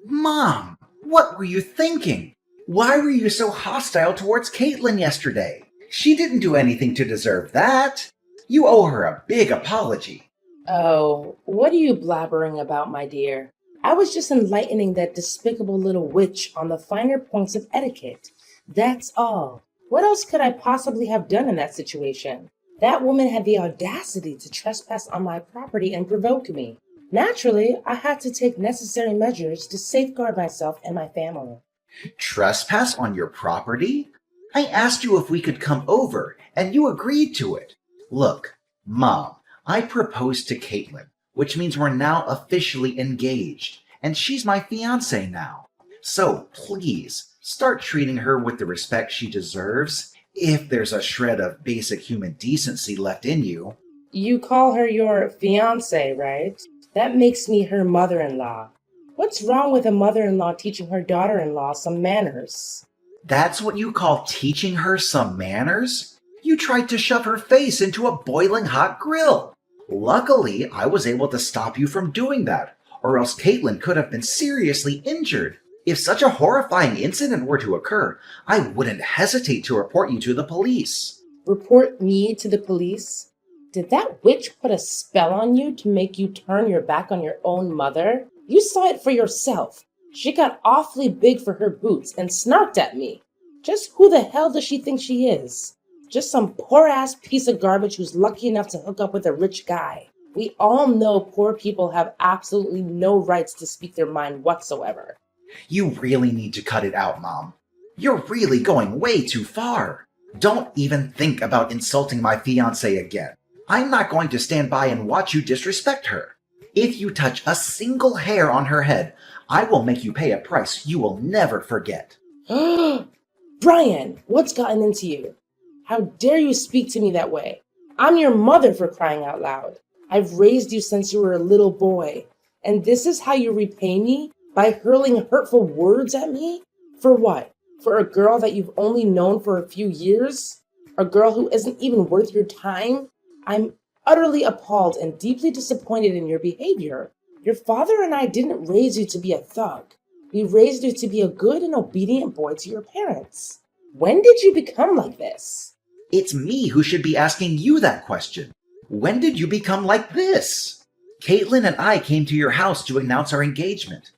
Mom, what were you thinking? Why were you so hostile towards Caitlin yesterday? She didn't do anything to deserve that. You owe her a big apology. Oh, what are you blabbering about, my dear? I was just enlightening that despicable little witch on the finer points of etiquette. That's all. What else could I possibly have done in that situation? That woman had the audacity to trespass on my property and provoke me. Naturally, I had to take necessary measures to safeguard myself and my family. Trespass on your property? I asked you if we could come over, and you agreed to it. Look, Mom, I proposed to Caitlin, which means we're now officially engaged, and she's my fiancée now. So please, start treating her with the respect she deserves, if there's a shred of basic human decency left in you. You call her your fiancée, right? That makes me her mother-in-law. What's wrong with a mother-in-law teaching her daughter-in-law some manners? That's what you call teaching her some manners? You tried to shove her face into a boiling hot grill. Luckily, I was able to stop you from doing that, or else Caitlin could have been seriously injured. If such a horrifying incident were to occur, I wouldn't hesitate to report you to the police. Report me to the police? Did that witch put a spell on you to make you turn your back on your own mother? You saw it for yourself. She got awfully big for her boots and snarked at me. Just who the hell does she think she is? Just some poor-ass piece of garbage who's lucky enough to hook up with a rich guy. We all know poor people have absolutely no rights to speak their mind whatsoever. You really need to cut it out, Mom. You're really going way too far. Don't even think about insulting my fiancée again. I'm not going to stand by and watch you disrespect her. If you touch a single hair on her head, I will make you pay a price you will never forget. Brian, what's gotten into you? How dare you speak to me that way? I'm your mother, for crying out loud. I've raised you since you were a little boy. And this is how you repay me? By hurling hurtful words at me? For what? For a girl that you've only known for a few years? A girl who isn't even worth your time? I'm utterly appalled and deeply disappointed in your behavior. Your father and I didn't raise you to be a thug. We raised you to be a good and obedient boy to your parents. When did you become like this? It's me who should be asking you that question. When did you become like this? Caitlin and I came to your house to announce our engagement,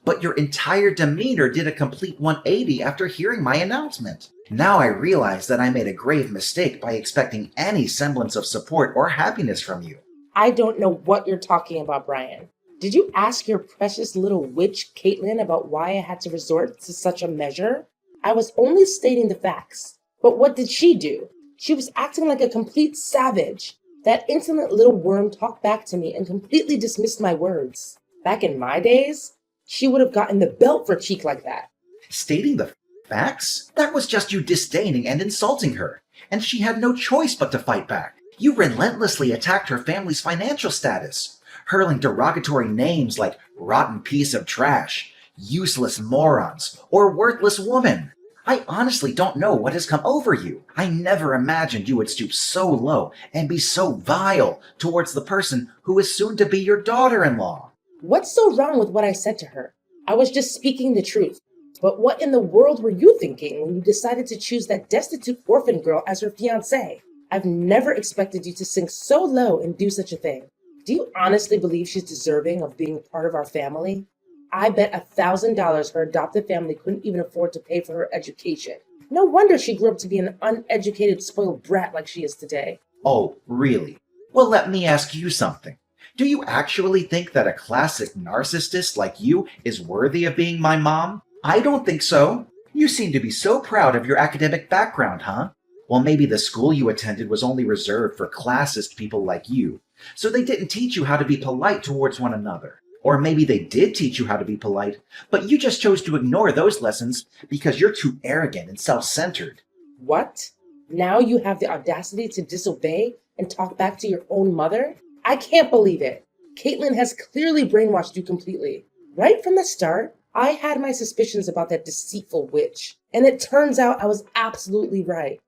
but your entire demeanor did a complete 180 after hearing my announcement. Now I realize that I made a grave mistake by expecting any semblance of support or happiness from you. I don't know what you're talking about, Brian. Did you ask your precious little witch, Caitlin, about why I had to resort to such a measure? I was only stating the facts. But what did she do? She was acting like a complete savage. That insolent little worm talked back to me and completely dismissed my words. Back in my days, she would have gotten the belt for cheek like that. Stating the facts? That was just you disdaining and insulting her, and she had no choice but to fight back. You relentlessly attacked her family's financial status, hurling derogatory names like rotten piece of trash, useless morons, or worthless woman. I honestly don't know what has come over you. I never imagined you would stoop so low and be so vile towards the person who is soon to be your daughter-in-law. What's so wrong with what I said to her? I was just speaking the truth. But what in the world were you thinking when you decided to choose that destitute orphan girl as her fiancée? I've never expected you to sink so low and do such a thing. Do you honestly believe she's deserving of being part of our family? I bet $1,000 her adopted family couldn't even afford to pay for her education. No wonder she grew up to be an uneducated, spoiled brat like she is today. Oh, really? Well, let me ask you something. Do you actually think that a classic narcissist like you is worthy of being my mom? I don't think so. You seem to be so proud of your academic background, huh? Well, maybe the school you attended was only reserved for classist people like you, so they didn't teach you how to be polite towards one another. Or maybe they did teach you how to be polite, but you just chose to ignore those lessons because you're too arrogant and self-centered. What? Now you have the audacity to disobey and talk back to your own mother? I can't believe it. Caitlin has clearly brainwashed you completely. Right from the start, I had my suspicions about that deceitful witch, and it turns out I was absolutely right.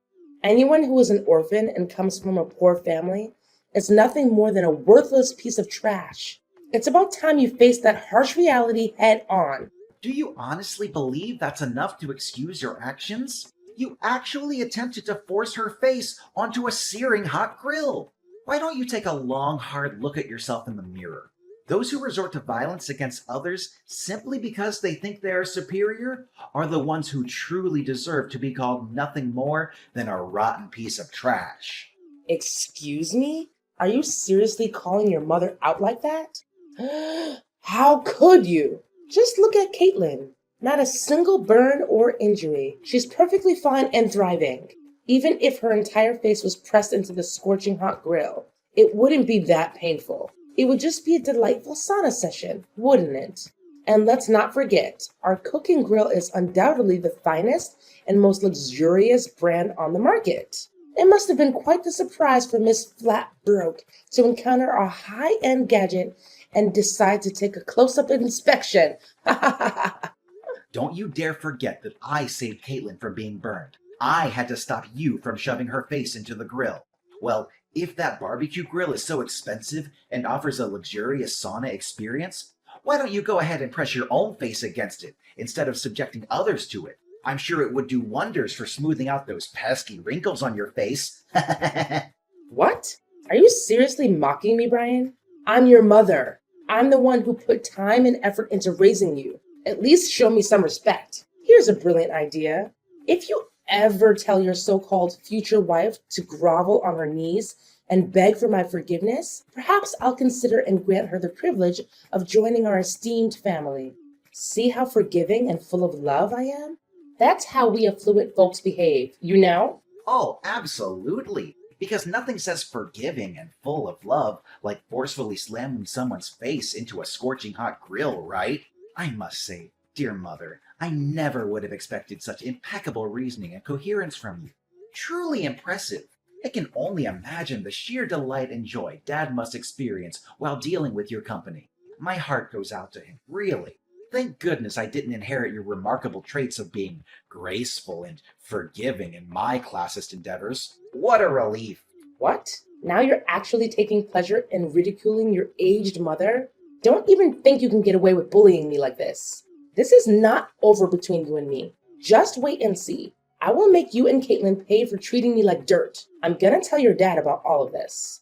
Anyone who is an orphan and comes from a poor family is nothing more than a worthless piece of trash. It's about time you face that harsh reality head on. Do you honestly believe that's enough to excuse your actions? You actually attempted to force her face onto a searing hot grill. Why don't you take a long, hard look at yourself in the mirror? Those who resort to violence against others simply because they think they are superior are the ones who truly deserve to be called nothing more than a rotten piece of trash. Excuse me? Are you seriously calling your mother out like that? How could you? Just look at Caitlin. Not a single burn or injury. She's perfectly fine and thriving. Even if her entire face was pressed into the scorching hot grill, it wouldn't be that painful. It would just be a delightful sauna session, wouldn't it? And let's not forget, our cooking grill is undoubtedly the finest and most luxurious brand on the market. It must have been quite the surprise for Miss Flatbroke to encounter our high-end gadget and decide to take a close-up inspection. Don't you dare forget that I saved Caitlin from being burned. I had to stop you from shoving her face into the grill. Well, if that barbecue grill is so expensive and offers a luxurious sauna experience, why don't you go ahead and press your own face against it instead of subjecting others to it? I'm sure it would do wonders for smoothing out those pesky wrinkles on your face. What? Are you seriously mocking me, Brian? I'm your mother. I'm the one who put time and effort into raising you. At least show me some respect. Here's a brilliant idea. If you ever tell your so-called future wife to grovel on her knees and beg for my forgiveness, perhaps I'll consider and grant her the privilege of joining our esteemed family. See how forgiving and full of love I am? That's how we affluent folks behave, you know? Oh, absolutely. Because nothing says forgiving and full of love like forcefully slamming someone's face into a scorching hot grill, right? I must say, dear mother, I never would have expected such impeccable reasoning and coherence from you. Truly impressive. I can only imagine the sheer delight and joy Dad must experience while dealing with your company. My heart goes out to him, really. Thank goodness I didn't inherit your remarkable traits of being graceful and forgiving in my classist endeavors. What a relief. What? Now you're actually taking pleasure in ridiculing your aged mother? Don't even think you can get away with bullying me like this. This is not over between you and me. Just wait and see. I will make you and Caitlin pay for treating me like dirt. I'm gonna tell your dad about all of this.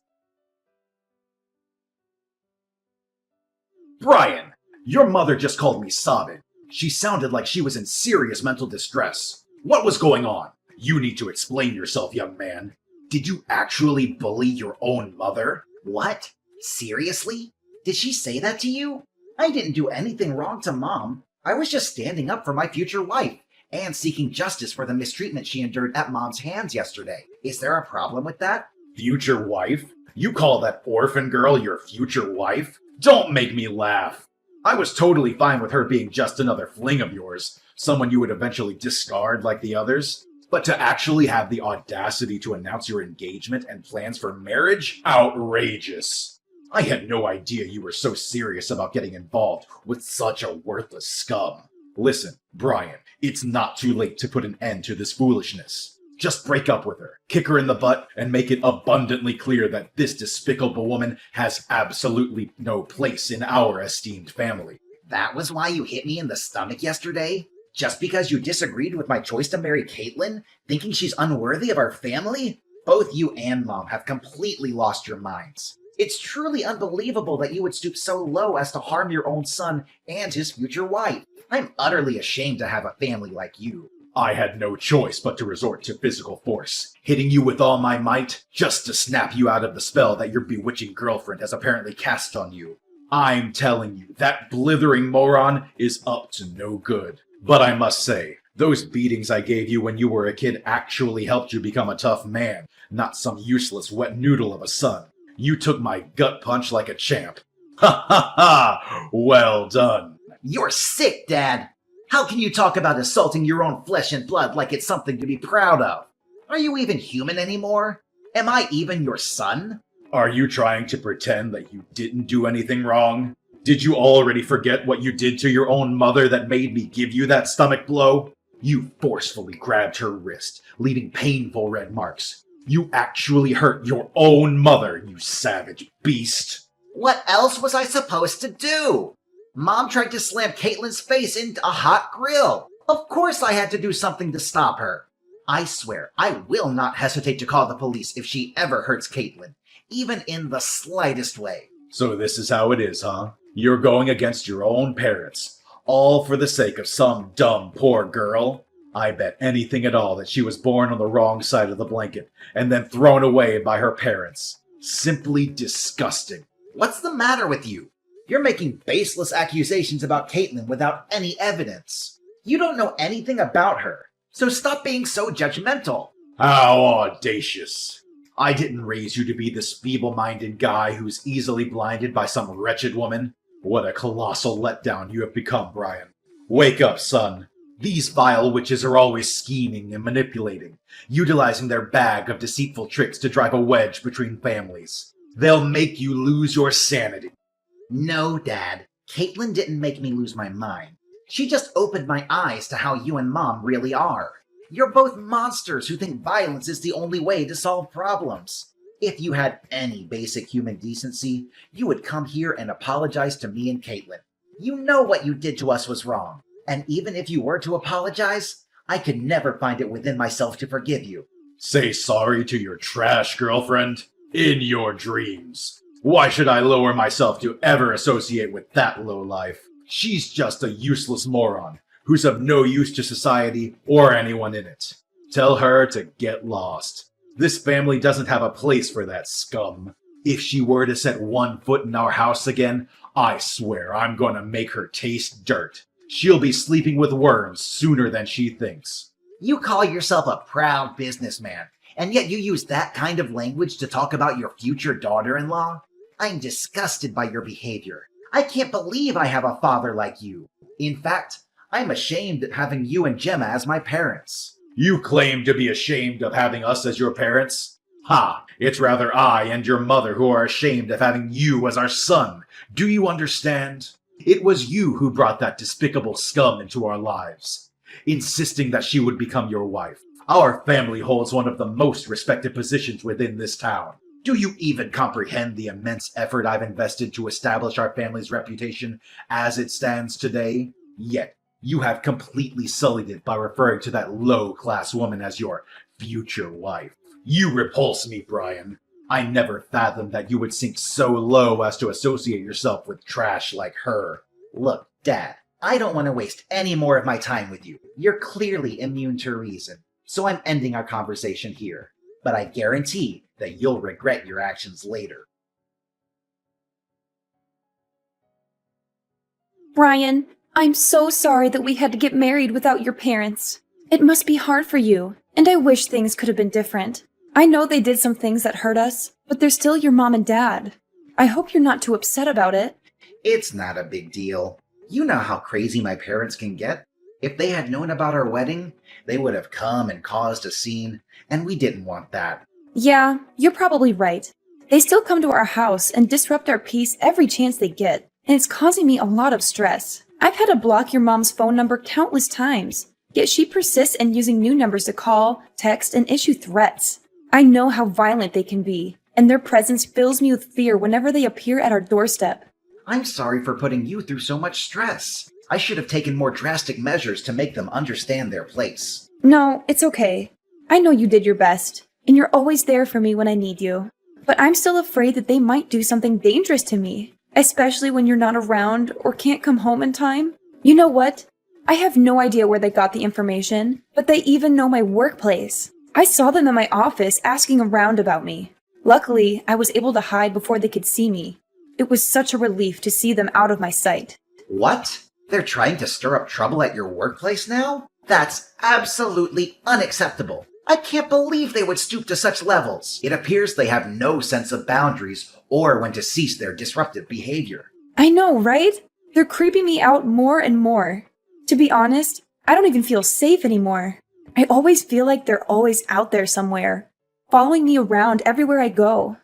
Brian, your mother just called me sobbing. She sounded like she was in serious mental distress. What was going on? You need to explain yourself, young man. Did you actually bully your own mother? What? Seriously? Did she say that to you? I didn't do anything wrong to Mom. I was just standing up for my future wife and seeking justice for the mistreatment she endured at Mom's hands yesterday. Is there a problem with that? Future wife? You call that orphan girl your future wife? Don't make me laugh. I was totally fine with her being just another fling of yours, someone you would eventually discard like the others. But to actually have the audacity to announce your engagement and plans for marriage? Outrageous. I had no idea you were so serious about getting involved with such a worthless scum. Listen, Brian, it's not too late to put an end to this foolishness. Just break up with her, kick her in the butt, and make it abundantly clear that this despicable woman has absolutely no place in our esteemed family. That was why you hit me in the stomach yesterday? Just because you disagreed with my choice to marry Caitlin, thinking she's unworthy of our family? Both you and Mom have completely lost your minds. It's truly unbelievable that you would stoop so low as to harm your own son and his future wife. I'm utterly ashamed to have a family like you. I had no choice but to resort to physical force, hitting you with all my might just to snap you out of the spell that your bewitching girlfriend has apparently cast on you. I'm telling you, that blithering moron is up to no good. But I must say, those beatings I gave you when you were a kid actually helped you become a tough man, not some useless wet noodle of a son. You took my gut punch like a champ. Ha ha ha! Well done. You're sick, Dad. How can you talk about assaulting your own flesh and blood like it's something to be proud of? Are you even human anymore? Am I even your son? Are you trying to pretend that you didn't do anything wrong? Did you already forget what you did to your own mother that made me give you that stomach blow? You forcefully grabbed her wrist, leaving painful red marks. You actually hurt your own mother, you savage beast. What else was I supposed to do? Mom tried to slam Caitlin's face into a hot grill. Of course I had to do something to stop her. I swear, I will not hesitate to call the police if she ever hurts Caitlin, even in the slightest way. So this is how it is, huh? You're going against your own parents, all for the sake of some dumb poor girl? I bet anything at all that she was born on the wrong side of the blanket and then thrown away by her parents. Simply disgusting. What's the matter with you? You're making baseless accusations about Caitlin without any evidence. You don't know anything about her, so stop being so judgmental. How audacious. I didn't raise you to be this feeble-minded guy who's easily blinded by some wretched woman. What a colossal letdown you have become, Brian. Wake up, son. These vile witches are always scheming and manipulating, utilizing their bag of deceitful tricks to drive a wedge between families. They'll make you lose your sanity. No, Dad. Caitlin didn't make me lose my mind. She just opened my eyes to how you and Mom really are. You're both monsters who think violence is the only way to solve problems. If you had any basic human decency, you would come here and apologize to me and Caitlin. You know what you did to us was wrong. And even if you were to apologize, I could never find it within myself to forgive you. Say sorry to your trash girlfriend? In your dreams. Why should I lower myself to ever associate with that lowlife? She's just a useless moron who's of no use to society or anyone in it. Tell her to get lost. This family doesn't have a place for that scum. If she were to set one foot in our house again, I swear I'm gonna make her taste dirt. She'll be sleeping with worms sooner than she thinks. You call yourself a proud businessman, and yet you use that kind of language to talk about your future daughter-in-law? I'm disgusted by your behavior. I can't believe I have a father like you. In fact, I'm ashamed at having you and Gemma as my parents. You claim to be ashamed of having us as your parents? Ha! It's rather I and your mother who are ashamed of having you as our son. Do you understand? It was you who brought that despicable scum into our lives, insisting that she would become your wife. Our family holds one of the most respected positions within this town. Do you even comprehend the immense effort I've invested to establish our family's reputation as it stands today? Yet, you have completely sullied it by referring to that low-class woman as your future wife. You repulse me, Brian. I never fathomed that you would sink so low as to associate yourself with trash like her. Look, Dad, I don't want to waste any more of my time with you. You're clearly immune to reason, so I'm ending our conversation here. But I guarantee that you'll regret your actions later. Brian, I'm so sorry that we had to get married without your parents. It must be hard for you, and I wish things could have been different. I know they did some things that hurt us, but they're still your mom and dad. I hope you're not too upset about it. It's not a big deal. You know how crazy my parents can get. If they had known about our wedding, they would have come and caused a scene, and we didn't want that. Yeah, you're probably right. They still come to our house and disrupt our peace every chance they get, and it's causing me a lot of stress. I've had to block your mom's phone number countless times, yet she persists in using new numbers to call, text, and issue threats. I know how violent they can be, and their presence fills me with fear whenever they appear at our doorstep. I'm sorry for putting you through so much stress. I should have taken more drastic measures to make them understand their place. No, it's okay. I know you did your best, and you're always there for me when I need you. But I'm still afraid that they might do something dangerous to me, especially when you're not around or can't come home in time. You know what? I have no idea where they got the information, but they even know my workplace. I saw them in my office asking around about me. Luckily, I was able to hide before they could see me. It was such a relief to see them out of my sight. What? They're trying to stir up trouble at your workplace now? That's absolutely unacceptable. I can't believe they would stoop to such levels. It appears they have no sense of boundaries or when to cease their disruptive behavior. I know, right? They're creeping me out more and more. To be honest, I don't even feel safe anymore. I always feel like they're always out there somewhere, following me around everywhere I go.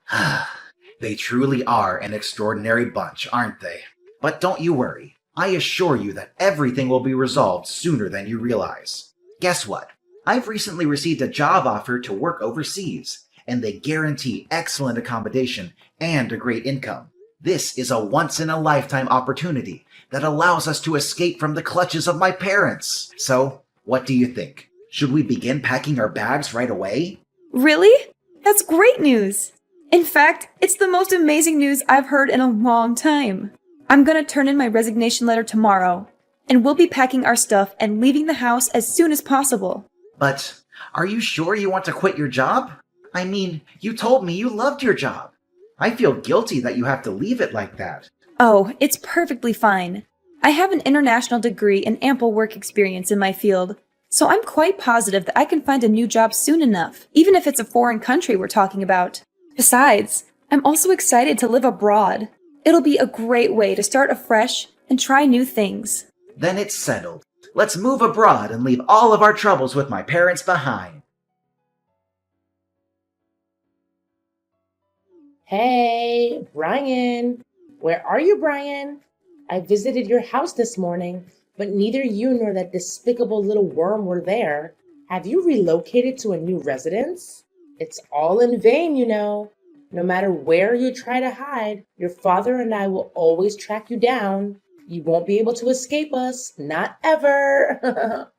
They truly are an extraordinary bunch, aren't they? But don't you worry. I assure you that everything will be resolved sooner than you realize. Guess what? I've recently received a job offer to work overseas, and they guarantee excellent accommodation and a great income. This is a once-in-a-lifetime opportunity that allows us to escape from the clutches of my parents. So, what do you think? Should we begin packing our bags right away? Really? That's great news! In fact, it's the most amazing news I've heard in a long time. I'm gonna turn in my resignation letter tomorrow, and we'll be packing our stuff and leaving the house as soon as possible. But are you sure you want to quit your job? I mean, you told me you loved your job. I feel guilty that you have to leave it like that. Oh, it's perfectly fine. I have an international degree and ample work experience in my field, so I'm quite positive that I can find a new job soon enough, even if it's a foreign country we're talking about. Besides, I'm also excited to live abroad. It'll be a great way to start afresh and try new things. Then it's settled. Let's move abroad and leave all of our troubles with my parents behind. Hey, Brian. Where are you, Brian? I visited your house this morning, but neither you nor that despicable little worm were there. Have you relocated to a new residence? It's all in vain, you know. No matter where you try to hide, your father and I will always track you down. You won't be able to escape us. Not ever.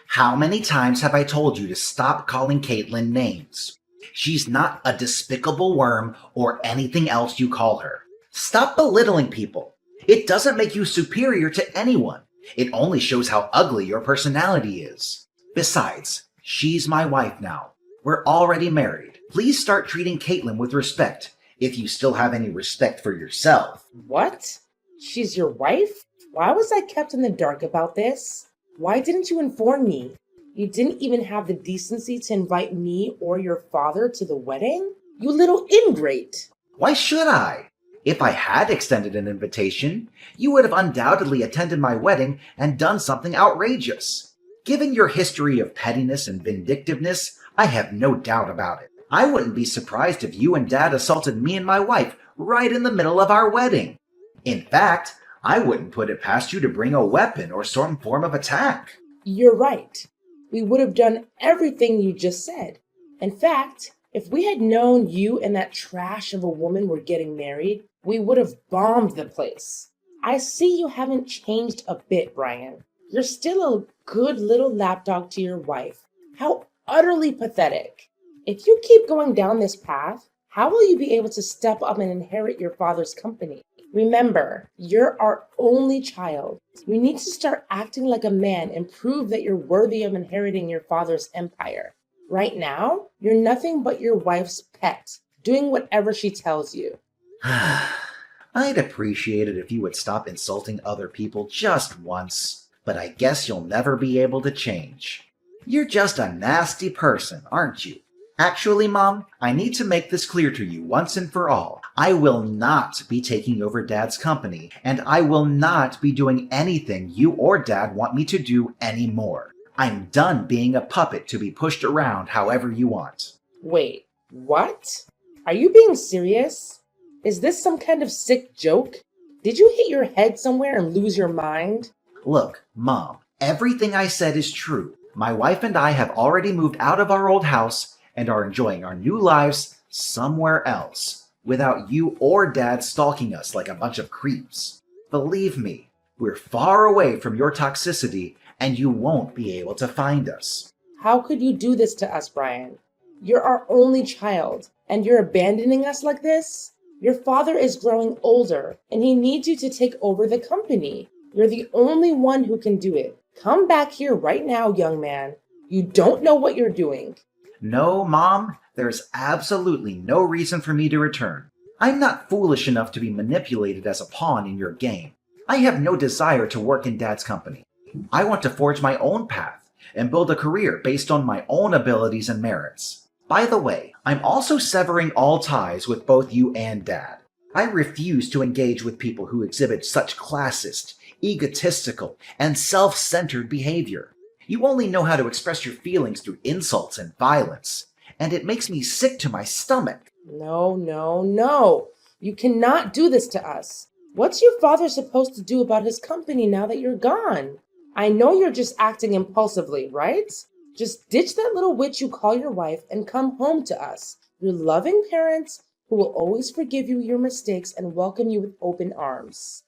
How many times have I told you to stop calling Caitlin names? She's not a despicable worm or anything else you call her. Stop belittling people. It doesn't make you superior to anyone. It only shows how ugly your personality is. Besides, she's my wife now. We're already married. Please start treating Caitlin with respect, if you still have any respect for yourself. What? She's your wife? Why was I kept in the dark about this? Why didn't you inform me? You didn't even have the decency to invite me or your father to the wedding? You little ingrate! Why should I? If I had extended an invitation, you would have undoubtedly attended my wedding and done something outrageous. Given your history of pettiness and vindictiveness, I have no doubt about it. I wouldn't be surprised if you and Dad assaulted me and my wife right in the middle of our wedding. In fact, I wouldn't put it past you to bring a weapon or some form of attack. You're right. We would have done everything you just said. In fact, if we had known you and that trash of a woman were getting married, we would have bombed the place. I see you haven't changed a bit, Brian. You're still a good little lapdog to your wife. How utterly pathetic. If you keep going down this path, how will you be able to step up and inherit your father's company? Remember, you're our only child. You need to start acting like a man and prove that you're worthy of inheriting your father's empire. Right now, you're nothing but your wife's pet, doing whatever she tells you. I'd appreciate it if you would stop insulting other people just once, but I guess you'll never be able to change. You're just a nasty person, aren't you? Actually, Mom, I need to make this clear to you once and for all. I will not be taking over Dad's company, and I will not be doing anything you or Dad want me to do anymore. I'm done being a puppet to be pushed around however you want. Wait, what? Are you being serious? Is this some kind of sick joke? Did you hit your head somewhere and lose your mind? Look, Mom, everything I said is true. My wife and I have already moved out of our old house and are enjoying our new lives somewhere else, without you or Dad stalking us like a bunch of creeps. Believe me, we're far away from your toxicity, and you won't be able to find us. How could you do this to us, Brian? You're our only child, and you're abandoning us like this? Your father is growing older, and he needs you to take over the company. You're the only one who can do it. Come back here right now, young man. You don't know what you're doing. No, Mom, there's absolutely no reason for me to return. I'm not foolish enough to be manipulated as a pawn in your game. I have no desire to work in Dad's company. I want to forge my own path and build a career based on my own abilities and merits. By the way, I'm also severing all ties with both you and Dad. I refuse to engage with people who exhibit such classist, egotistical, and self-centered behavior. You only know how to express your feelings through insults and violence, and it makes me sick to my stomach. No. You cannot do this to us. What's your father supposed to do about his company now that you're gone? I know you're just acting impulsively, right? Just ditch that little witch you call your wife and come home to us, your loving parents who will always forgive you your mistakes and welcome you with open arms.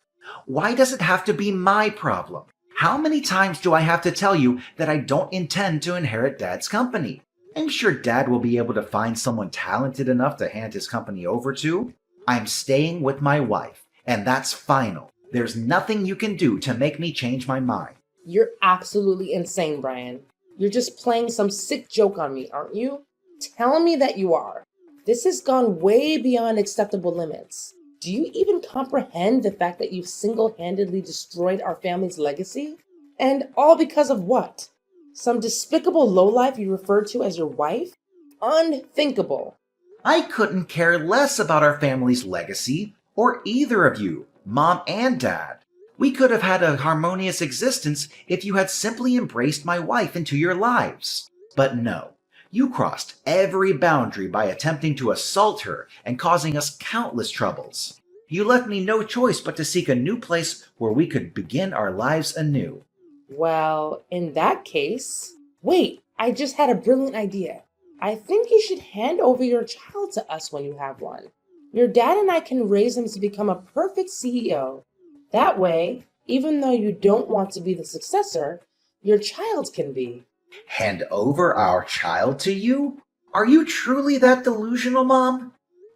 Why does it have to be my problem? How many times do I have to tell you that I don't intend to inherit Dad's company? I'm sure Dad will be able to find someone talented enough to hand his company over to. I'm staying with my wife, and that's final. There's nothing you can do to make me change my mind. You're absolutely insane, Brian. You're just playing some sick joke on me, aren't you? Tell me that you are. This has gone way beyond acceptable limits. Do you even comprehend the fact that you've single-handedly destroyed our family's legacy? And all because of what? Some despicable lowlife you refer to as your wife? Unthinkable. I couldn't care less about our family's legacy, or either of you, Mom and Dad. We could have had a harmonious existence if you had simply embraced my wife into your lives. But no, you crossed every boundary by attempting to assault her and causing us countless troubles. You left me no choice but to seek a new place where we could begin our lives anew. Well, in that case... Wait, I just had a brilliant idea. I think you should hand over your child to us when you have one. Your dad and I can raise him to become a perfect CEO. That way, even though you don't want to be the successor, your child can be. Hand over our child to you? Are you truly that delusional, Mom?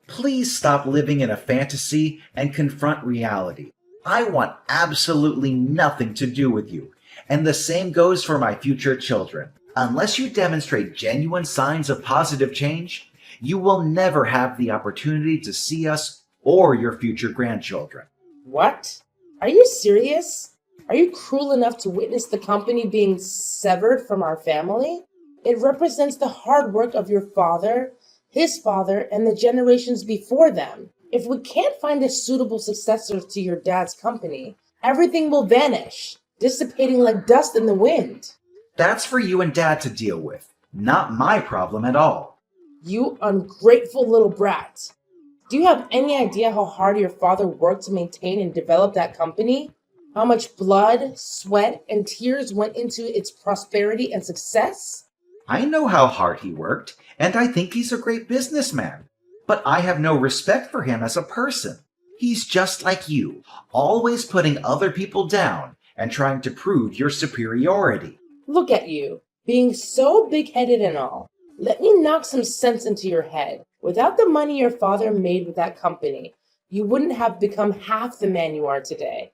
Please stop living in a fantasy and confront reality. I want absolutely nothing to do with you, and the same goes for my future children. Unless you demonstrate genuine signs of positive change, you will never have the opportunity to see us or your future grandchildren. What? Are you serious? Are you cruel enough to witness the company being severed from our family? It represents the hard work of your father, his father, and the generations before them. If we can't find a suitable successor to your dad's company, everything will vanish, dissipating like dust in the wind. That's for you and Dad to deal with, not my problem at all. You ungrateful little brat. Do you have any idea how hard your father worked to maintain and develop that company? How much blood, sweat, and tears went into its prosperity and success? I know how hard he worked, and I think he's a great businessman. But I have no respect for him as a person. He's just like you, always putting other people down and trying to prove your superiority. Look at you, being so big-headed and all. Let me knock some sense into your head. Without the money your father made with that company, you wouldn't have become half the man you are today.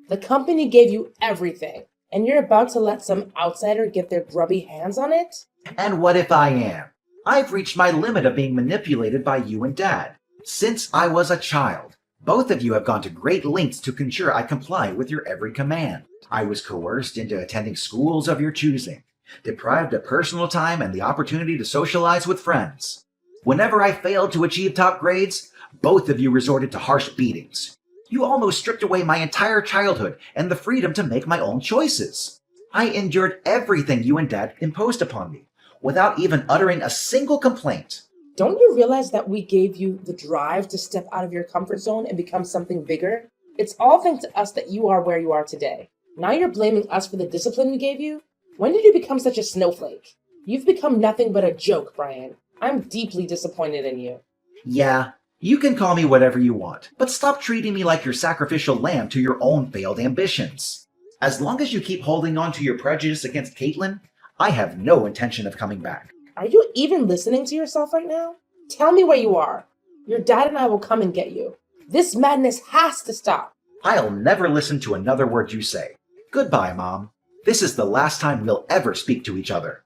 The company gave you everything, and you're about to let some outsider get their grubby hands on it? And what if I am? I've reached my limit of being manipulated by you and Dad. Since I was a child, both of you have gone to great lengths to ensure I comply with your every command. I was coerced into attending schools of your choosing, deprived of personal time and the opportunity to socialize with friends. Whenever I failed to achieve top grades, both of you resorted to harsh beatings. You almost stripped away my entire childhood and the freedom to make my own choices. I endured everything you and Dad imposed upon me, without even uttering a single complaint. Don't you realize that we gave you the drive to step out of your comfort zone and become something bigger? It's all thanks to us that you are where you are today. Now you're blaming us for the discipline we gave you? When did you become such a snowflake? You've become nothing but a joke, Brian. I'm deeply disappointed in you. Yeah, you can call me whatever you want, but stop treating me like your sacrificial lamb to your own failed ambitions. As long as you keep holding on to your prejudice against Caitlin, I have no intention of coming back. Are you even listening to yourself right now? Tell me where you are. Your dad and I will come and get you. This madness has to stop. I'll never listen to another word you say. Goodbye, Mom. This is the last time we'll ever speak to each other.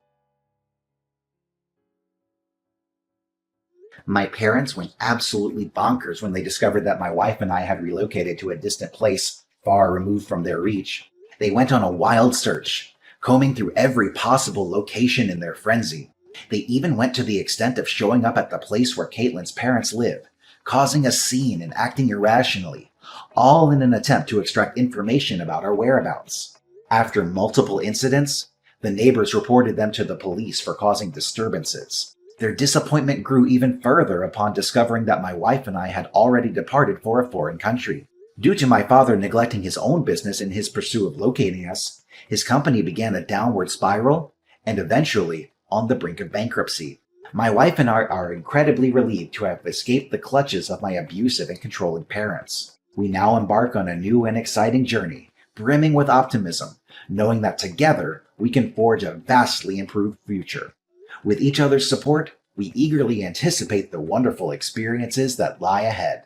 My parents went absolutely bonkers when they discovered that my wife and I had relocated to a distant place far removed from their reach. They went on a wild search, combing through every possible location in their frenzy. They even went to the extent of showing up at the place where Caitlin's parents live, causing a scene and acting irrationally, all in an attempt to extract information about our whereabouts. After multiple incidents, the neighbors reported them to the police for causing disturbances. Their disappointment grew even further upon discovering that my wife and I had already departed for a foreign country. Due to my father neglecting his own business in his pursuit of locating us, his company began a downward spiral and eventually on the brink of bankruptcy. My wife and I are incredibly relieved to have escaped the clutches of my abusive and controlling parents. We now embark on a new and exciting journey, brimming with optimism, knowing that together we can forge a vastly improved future. With each other's support, we eagerly anticipate the wonderful experiences that lie ahead.